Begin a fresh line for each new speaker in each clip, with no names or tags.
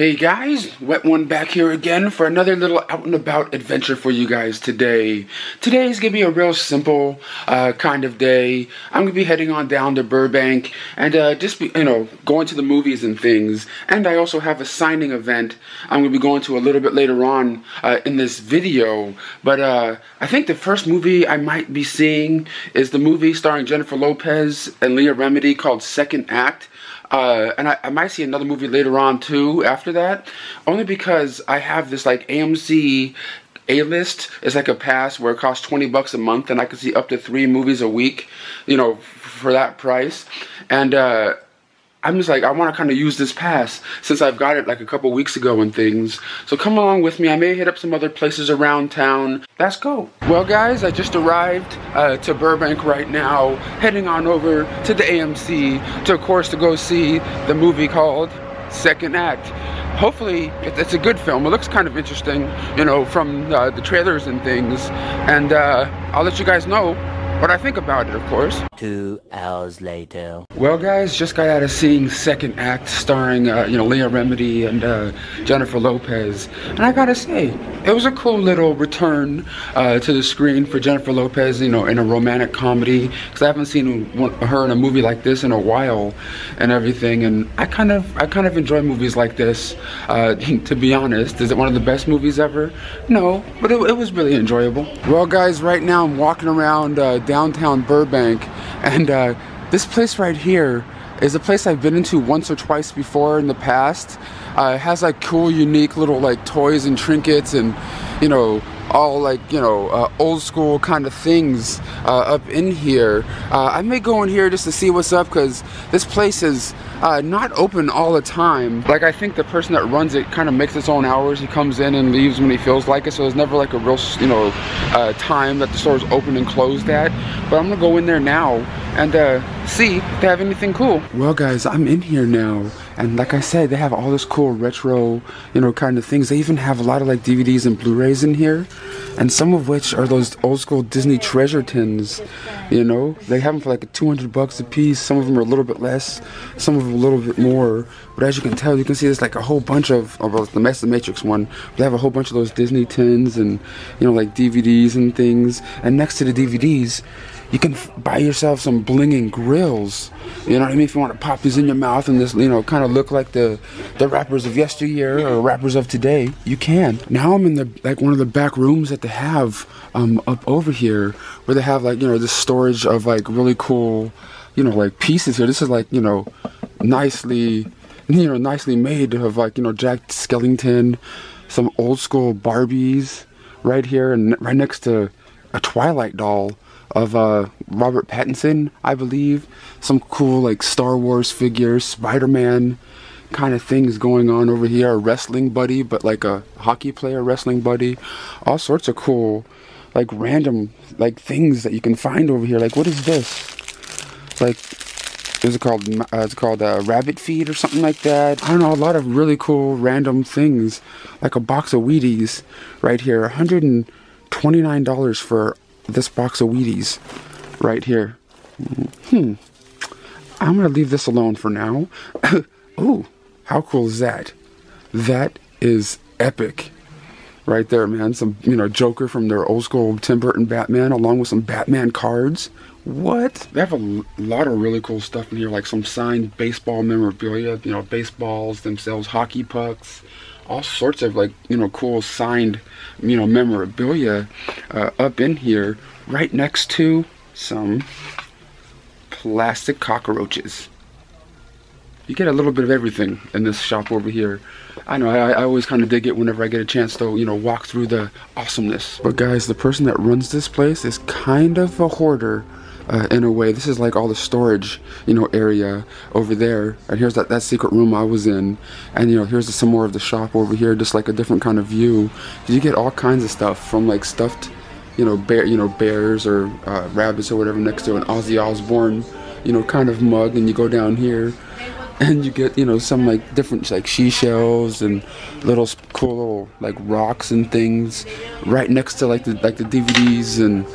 Hey guys, Wet One back here again for another little out and about adventure for you guys today. Today is going to be a real simple kind of day. I'm going to be heading on down to Burbank and just be, going to the movies and things. And I also have a signing event I'm going to be going to a little bit later on in this video. But I think the first movie I might be seeing is the movie starring Jennifer Lopez and Leah Remini called Second Act. And I might see another movie later on too after that, only because I have this like AMC A-list. It's like a pass where it costs $20 a month and I can see up to 3 movies a week, for that price. And I'm just like, I want to kind of use this pass since I've got it like a couple weeks ago and things. So come along with me. I may hit up some other places around town. Let's go. Well guys, I just arrived to Burbank right now, heading on over to the AMC to, of course, to go see the movie called Second Act. Hopefully it's a good film. It looks kind of interesting, from the trailers and things. And I'll let you guys know what I think about it, of course.
2 hours later.
Well guys, just got out of seeing Second Act starring, Leah Remini and Jennifer Lopez. And I gotta say, it was a cool little return to the screen for Jennifer Lopez, in a romantic comedy. Because I haven't seen her in a movie like this in a while and everything. And I kind of enjoy movies like this, to be honest. Is it one of the best movies ever? No, but it was really enjoyable. Well guys, right now I'm walking around downtown Burbank, and this place right here is a place I've been into once or twice before in the past. It has like cool, unique little like toys and trinkets and all like old school kind of things up in here. I may go in here just to see what's up, because this place is not open all the time. Like, I think the person that runs it kind of makes its own hours. He comes in and leaves when he feels like it, so there's never like a real time that the store's open and closed at. But I'm gonna go in there now and see if they have anything cool. Well guys, I'm in here now, and like I said, they have all this cool retro kind of things. They even have a lot of like DVDs and Blu-rays in here, and some of which are those old school Disney treasure tins. They have them for like $200 a piece. Some of them are a little bit less, some of them a little bit more. But as you can tell, you can see there's like a whole bunch of, well, the Matrix one, they have a whole bunch of those Disney tins and like DVDs and things. And next to the DVDs, you can buy yourself some blinging grills. You know what I mean? If you want to pop these in your mouth and this, kind of look like the rappers of yesteryear or rappers of today, you can. Now I'm in one of the back rooms that they have up over here, where they have like this storage of like really cool like pieces here. This is like nicely made of like Jack Skellington, some old school Barbies right here, and right next to a Twilight doll of Robert Pattinson, I believe. Some cool like Star Wars figures, Spider-Man kind of things going on over here. A wrestling buddy, but like a hockey player wrestling buddy. All sorts of cool like random like things that you can find over here. Like, what is this? It's like, it's called rabbit feed or something like that. I don't know, a lot of really cool random things. Like a box of Wheaties right here. $129 for this box of Wheaties right here. I'm gonna leave this alone for now. Oh, how cool is that? That is epic right there, man. Some Joker from their old school Tim Burton Batman, along with some Batman cards. What? They have a lot of really cool stuff in here, like some signed baseball memorabilia, baseballs themselves, hockey pucks, all sorts of like cool signed memorabilia up in here, right next to some plastic cockroaches. You get a little bit of everything in this shop over here. I know, I always kind of dig it whenever I get a chance to walk through the awesomeness. But guys, the person that runs this place is kind of a hoarder in a way. This is like all the storage area over there, and here's that secret room I was in, and here's some more of the shop over here, just like a different kind of view. You get all kinds of stuff, from like stuffed bears or rabbits or whatever, next to an Ozzy Osbourne kind of mug. And you go down here and you get some like different like seashells and little cool little like rocks and things right next to like the DVDs and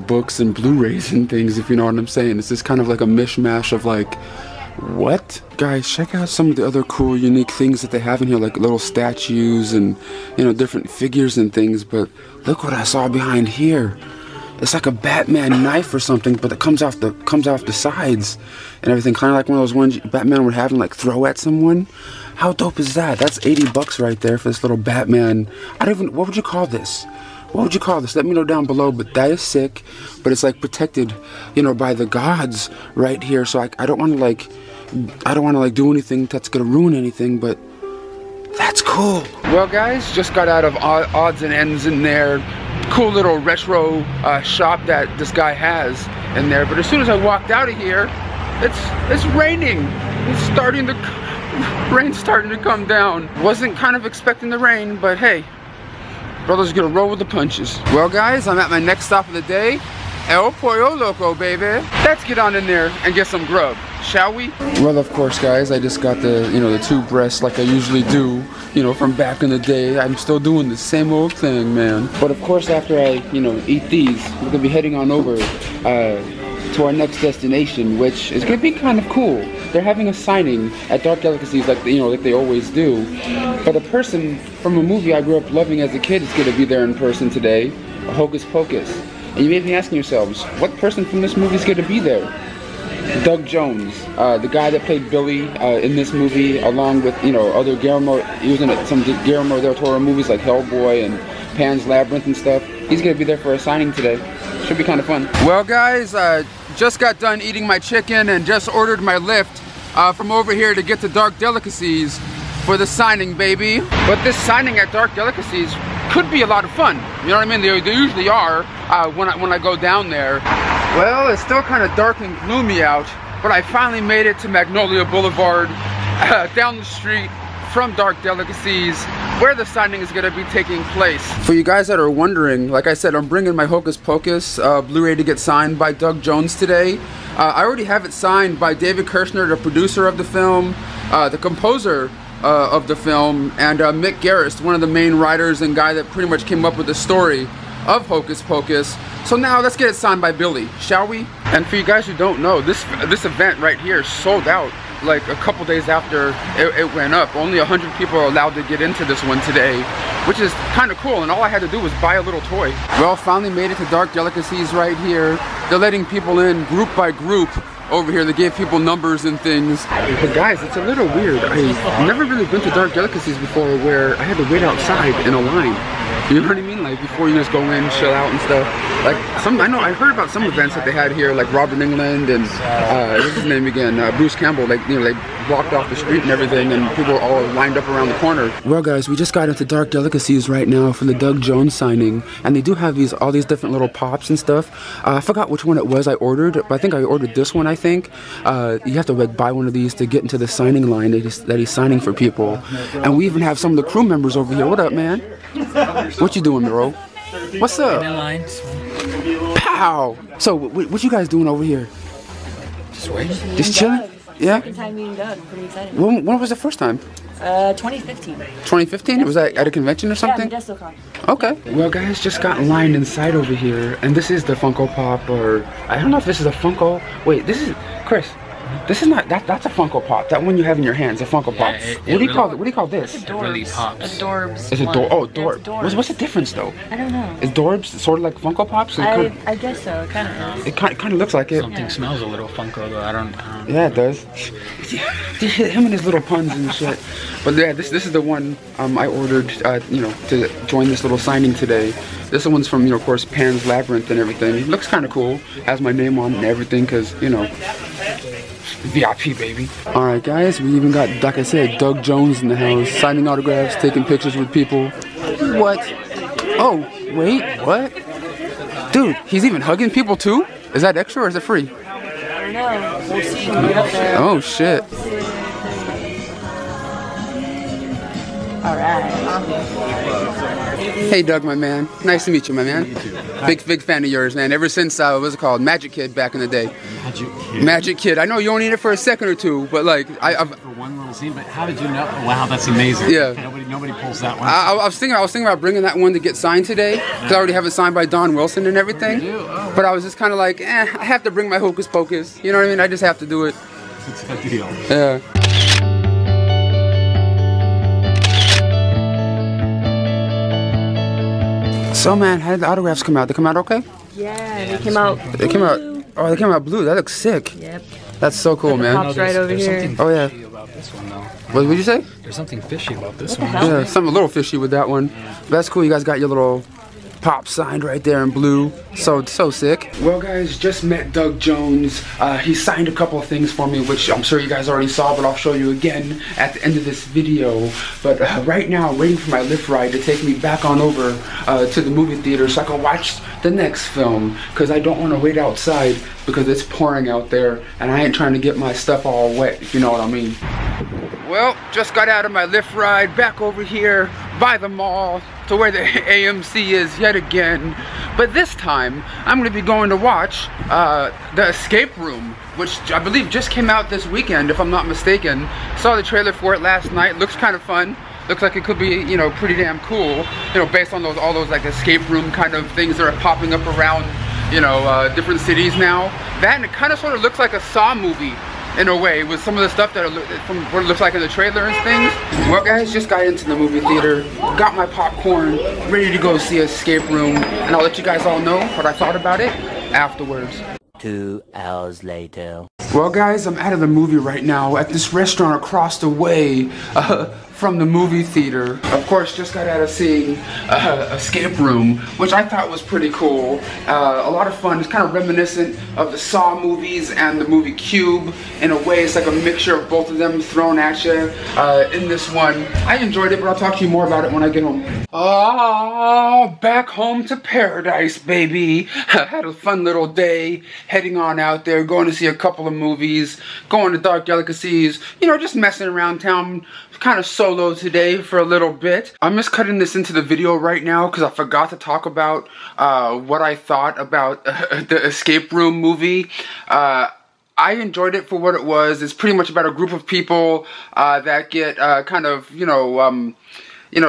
books and Blu-rays and things, if you know what I'm saying. It's just kind of like a mishmash of like What? Guys, check out some of the other cool, unique things that they have in here, like little statues and, you know, different figures and things. But look what I saw behind here. It's like a Batman knife or something, but it comes off the sides and everything, kind of like one of those ones Batman would have and like throw at someone. How dope is that? That's $80 right there for this little Batman. what would you call this? What would you call this? Let me know down below. But that is sick. But it's like protected, you know, by the gods right here. So I don't want to like do anything that's gonna ruin anything. But that's cool. Well, guys, just got out of odds and ends in there. Cool little retro shop that this guy has in there. But as soon as I walked out of here, it's raining. Rain's starting to come down. Wasn't kind of expecting the rain, but hey. Brother's gonna roll with the punches. Well, guys, I'm at my next stop of the day. El Pollo Loco, baby. Let's get on in there and get some grub, shall we? Well, of course, guys, I just got the, you know, the 2 breasts like I usually do, you know, from back in the day. I'm still doing the same old thing, man. But of course, after I, you know, eat these, we're gonna be heading on over to our next destination, which is gonna be kind of cool. They're having a signing at Dark Delicacies, like, you know, like they always do. But a person from a movie I grew up loving as a kid is gonna be there in person today, Hocus Pocus. And you may be asking yourselves, what person from this movie is gonna be there? Doug Jones, the guy that played Billy in this movie, along with, you know, other Guillermo, he was in some Guillermo del Toro movies like Hellboy and Pan's Labyrinth and stuff. He's gonna be there for a signing today. Should be kind of fun. Well, guys, just got done eating my chicken and just ordered my lift from over here to get to Dark Delicacies for the signing, baby. But this signing at Dark Delicacies could be a lot of fun. You know what I mean? They usually are when I go down there. Well, it's still kind of dark and gloomy out, but I finally made it to Magnolia Boulevard, down the street from Dark Delicacies, where the signing is going to be taking place. For you guys that are wondering, like I said, I'm bringing my Hocus Pocus Blu-ray to get signed by Doug Jones today. I already have it signed by David Kirshner, the producer of the film, the composer of the film, and Mick Garris, one of the main writers and guy that pretty much came up with the story of Hocus Pocus. So now let's get it signed by Billy, shall we? And for you guys who don't know, this event right here sold out like a couple days after it went up. Only 100 people are allowed to get into this one today, which is kind of cool, and all I had to do was buy a little toy. Well, finally made it to Dark Delicacies right here. They're letting people in group by group over here. They gave people numbers and things. But guys, it's a little weird. I've never really been to Dark Delicacies before where I had to wait outside in a line. You know what I mean? Like before you just go in, chill out and stuff. Like I heard about some events that they had here, like Robert England and what's his name again? Bruce Campbell. Like, you know, they blocked off the street and everything, and people all lined up around the corner. Well, guys, we just got into Dark Delicacies right now for the Doug Jones signing, and they do have all these different little pops and stuff. I forgot which one it was I ordered, but I think I ordered this one. I think you have to like buy one of these to get into the signing line that he's signing for people. And we even have some of the crew members over here. What up, man? What you doing, bro? What's up?
In line.
Pow! So, what you guys doing over here?
Just waiting.
Just chilling? Yeah?
Second time meeting Doug. I'm pretty excited.
When was the first time?
2015.
2015? Was that at a convention or something?
Yeah, ModestoCon.
Okay. Well, guys, just got lined inside over here, and this is the Funko Pop, or I don't know if this is a Funko. Wait, this is Chris. This is not that's a Funko Pop. That one you have in your hands, a Funko Pop. What do you call this?
It really pops.
Adorbs.
It's a door. Oh, Dorb.
Adorbs.
What's the difference though?
I don't know.
Is Dorbs sort of like Funko Pops?
I guess so. It kind of is.
It kind of looks like it.
Something smells a little Funko though. I don't
Yeah, it does. Him and his little puns and shit. But yeah, this is the one I ordered, you know, to join this little signing today. This one's from, you know, of course, Pan's Labyrinth and everything. It looks kind of cool. Has my name on it and everything, cause you know, VIP, baby. All right, guys, we even got, like I said, Doug Jones in the house, signing autographs, taking pictures with people. What? Oh, wait, what? Dude, he's even hugging people too? Is that extra or is it free?
I don't know. We'll see when we get up there.
Oh, shit.
All right.
Hey, Doug, my man. Nice to meet you, my man.
You too.
Big fan of yours, man. Ever since, what's it called? Magic Kid back in the day.
Magic Kid.
Magic Kid. I know you only need it for a second or two, but like,
for one little scene, but how did you know? Wow, that's amazing.
Yeah.
Nobody pulls that one.
I was thinking about bringing that one to get signed today, because I already have it signed by Don Wilson and everything.
You do? Oh.
But I was just kind of like, I have to bring my Hocus Pocus. You know what I mean? I just have to do it.
It's a deal.
Yeah. So man, how did the autographs come out? They come out okay?
Yeah, they came out.
They came out. Oh, they came out blue. That looks sick.
Yep.
That's so cool, man.
Pops right over here.
Oh yeah.
About this one, though.
What would you say?
There's something fishy about this
What the
one.
hell?
Yeah, something a little fishy with that one. But that's cool. You guys got your little pop signed right there in blue. So sick. Well, guys, just met Doug Jones. He signed a couple of things for me, which I'm sure you guys already saw, but I'll show you again at the end of this video. But right now, I'm waiting for my Lyft ride to take me back on over to the movie theater so I can watch the next film, because I don't want to wait outside because it's pouring out there and I ain't trying to get my stuff all wet, if you know what I mean. Well, just got out of my Lyft ride back over here by the mall to where the AMC is yet again. But this time, I'm going to be going to watch The Escape Room, which I believe just came out this weekend, if I'm not mistaken. Saw the trailer for it last night. Looks kind of fun. Looks like it could be, you know, pretty damn cool. You know, based on all those like escape room kind of things that are popping up around, you know, different cities now. That, and it kind of sort of looks like a Saw movie in a way, with some of the stuff that from what it looks like in the trailer and things. Well, guys, just got into the movie theater, got my popcorn, ready to go see Escape Room, and I'll let you guys all know what I thought about it afterwards.
2 hours later.
Well, guys, I'm out of the movie right now at this restaurant across the way from the movie theater. Of course, just got out of seeing Escape Room, which I thought was pretty cool. A lot of fun. It's kind of reminiscent of the Saw movies and the movie Cube. In a way, it's like a mixture of both of them thrown at you in this one. I enjoyed it, but I'll talk to you more about it when I get home. Oh, back home to paradise, baby. Had a fun little day, heading on out there, going to see a couple of movies, going to Dark Delicacies, you know, just messing around town, kind of solo today for a little bit. I'm just cutting this into the video right now because I forgot to talk about what I thought about the Escape Room movie. I enjoyed it for what it was. It's pretty much about a group of people that get kind of,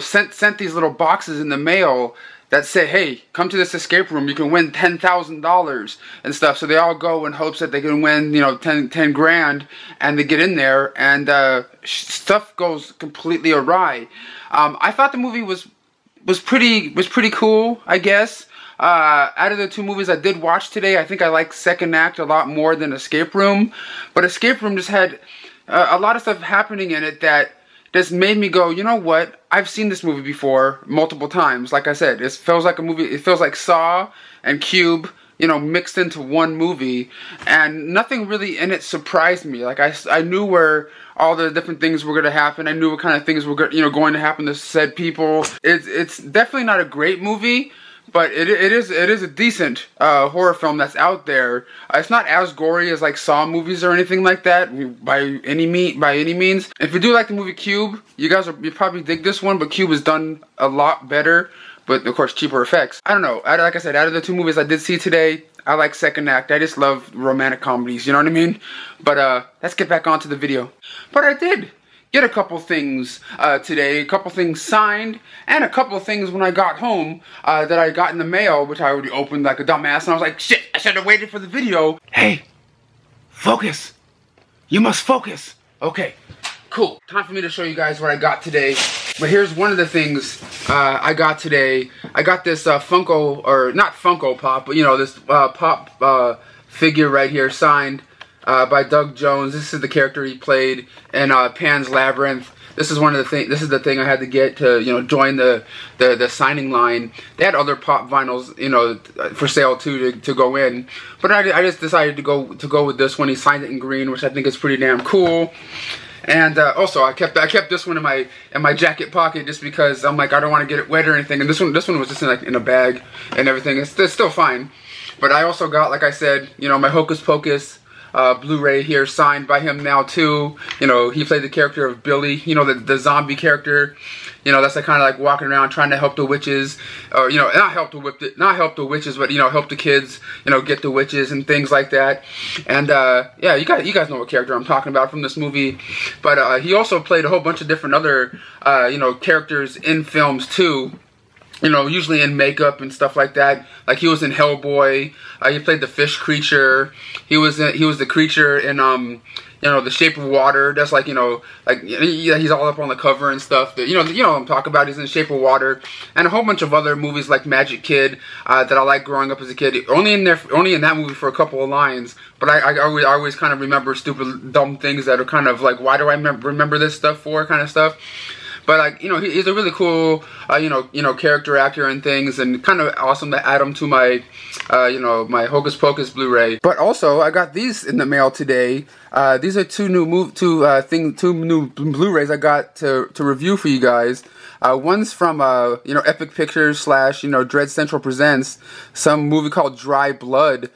sent these little boxes in the mail that say, hey, come to this escape room, you can win $10,000 and stuff. So they all go in hopes that they can win, 10 grand, and they get in there, and stuff goes completely awry. I thought the movie was pretty cool, I guess. Out of the two movies I did watch today, I think I like Second Act a lot more than Escape Room. But Escape Room just had a lot of stuff happening in it that just made me go, you know what? I've seen this movie before multiple times. Like I said, it feels like a movie. It feels like Saw and Cube, mixed into one movie, and nothing really in it surprised me. Like I knew where all the different things were going to happen. I knew what kind of things were going to happen to said people. It's definitely not a great movie, but it is a decent horror film that's out there. It's not as gory as like Saw movies or anything like that by any means. If you do like the movie Cube, you probably dig this one, but Cube is done a lot better, but of course cheaper effects. I don't know. Like I said, out of the two movies I did see today, I like Second Act. I just love romantic comedies, you know what I mean? But let's get back onto the video. But I did get a couple things today, a couple things signed, and a couple of things when I got home that I got in the mail, which I already opened like a dumbass, and I was like, shit, I should have waited for the video. Hey, focus. You must focus. Okay, cool. Time for me to show you guys what I got today. But here's one of the things I got today. I got this Funko, or not Funko Pop, but this Pop figure right here, signed by Doug Jones. This is the character he played in Pan's Labyrinth. This is This is the thing I had to get to join the signing line. They had other Pop vinyls for sale too to go in, but I just decided to go with this one. He signed it in green, which I think is pretty damn cool. And also I kept this one in my jacket pocket just because I'm like, I don't want to get it wet or anything. And this one was just in a bag and everything. It's still fine. But I also got, like I said, my Hocus Pocus Blu-ray here, signed by him now too. He played the character of Billy, the zombie character. That's like kind of like walking around trying to help the witches, or not help the witches, but help the kids, get the witches and things like that. And yeah, you guys know what character I'm talking about from this movie. But he also played a whole bunch of different other characters in films too. you know, usually in makeup and stuff like that. Like he was in Hellboy. He played the fish creature. He was the creature in you know, The Shape of Water. That's like, you know, like, yeah, he's all up on the cover and stuff. You know what I'm talking about. He's in The Shape of Water, and a whole bunch of other movies like Magic Kid that I liked growing up as a kid. Only in that movie for a couple of lines, but I always kind of remember stupid, dumb things that are kind of like, why do I remember this stuff for, kind of stuff. But like, you know, he's a really cool, you know, character actor and things, and kind of awesome to add him to my, you know, my Hocus Pocus Blu-ray. But also, I got these in the mail today. These are two new Blu-rays I got to review for you guys. One's from you know, Epic Pictures / you know, Dread Central Presents, some movie called Dry Blood.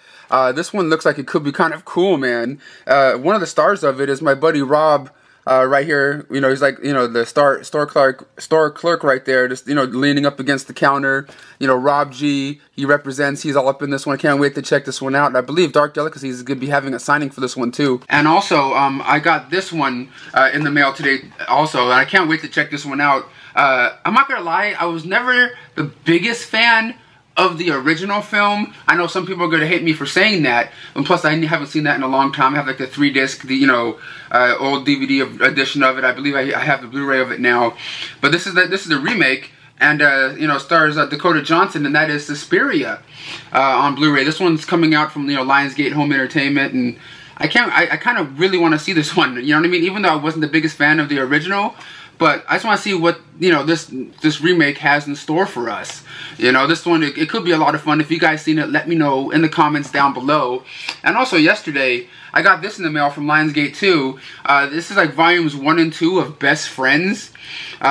This one looks like it could be kind of cool, man. One of the stars of it is my buddy Rob. Right here, you know, he's like, you know, the store clerk right there, just, you know, leaning up against the counter. You know, Rob G, he's all up in this one. I can't wait to check this one out. And I believe Dark Delicacies is going to be having a signing for this one too. And also, I got this one in the mail today also, and I can't wait to check this one out. I'm not gonna lie, I was never the biggest fan of the original film. I know some people are going to hate me for saying that, and plus I haven't seen that in a long time. I have like the 3-disc, you know, old DVD edition of it. I believe I have the Blu-ray of it now, but this is the remake, and you know, stars Dakota Johnson, and that is Suspiria on Blu-ray. This one's coming out from, you know, Lionsgate Home Entertainment, and I kind of really want to see this one. You know what I mean? Even though I wasn't the biggest fan of the original, but I just want to see what, you know, this remake has in store for us. You know, this one, it could be a lot of fun. If you guys seen it, let me know in the comments down below. And also yesterday, I got this in the mail from Lionsgate too. This is like volumes 1 and 2 of Best Friends.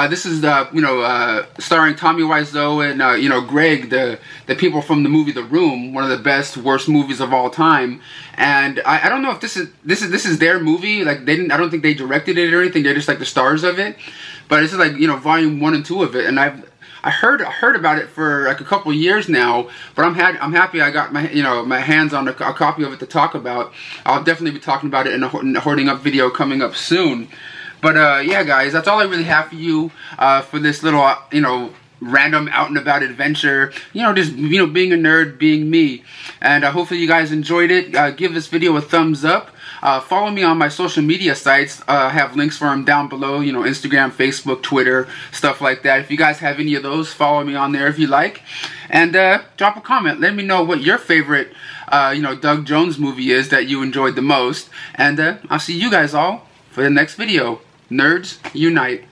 This is you know, starring Tommy Wiseau and you know, Greg, the people from the movie The Room, one of the best, worst movies of all time. And I don't know if this is their movie. Like, I don't think they directed it or anything. They're just like the stars of it. But this is like, you know, volume 1 and 2 of it, and I heard about it for like a couple of years now, but I'm happy I got my hands on a copy of it to talk about. I'll definitely be talking about it in a Hoarding Up video coming up soon. But yeah, guys, that's all I really have for you for this little, you know, random out and about adventure. You know, just, you know, being a nerd, being me. And hopefully you guys enjoyed it. Give this video a thumbs up. Follow me on my social media sites. I have links for them down below. You know, Instagram, Facebook, Twitter, stuff like that. If you guys have any of those, follow me on there if you like. And drop a comment. Let me know what your favorite, you know, Doug Jones movie is that you enjoyed the most. And I'll see you guys all for the next video. Nerds Unite.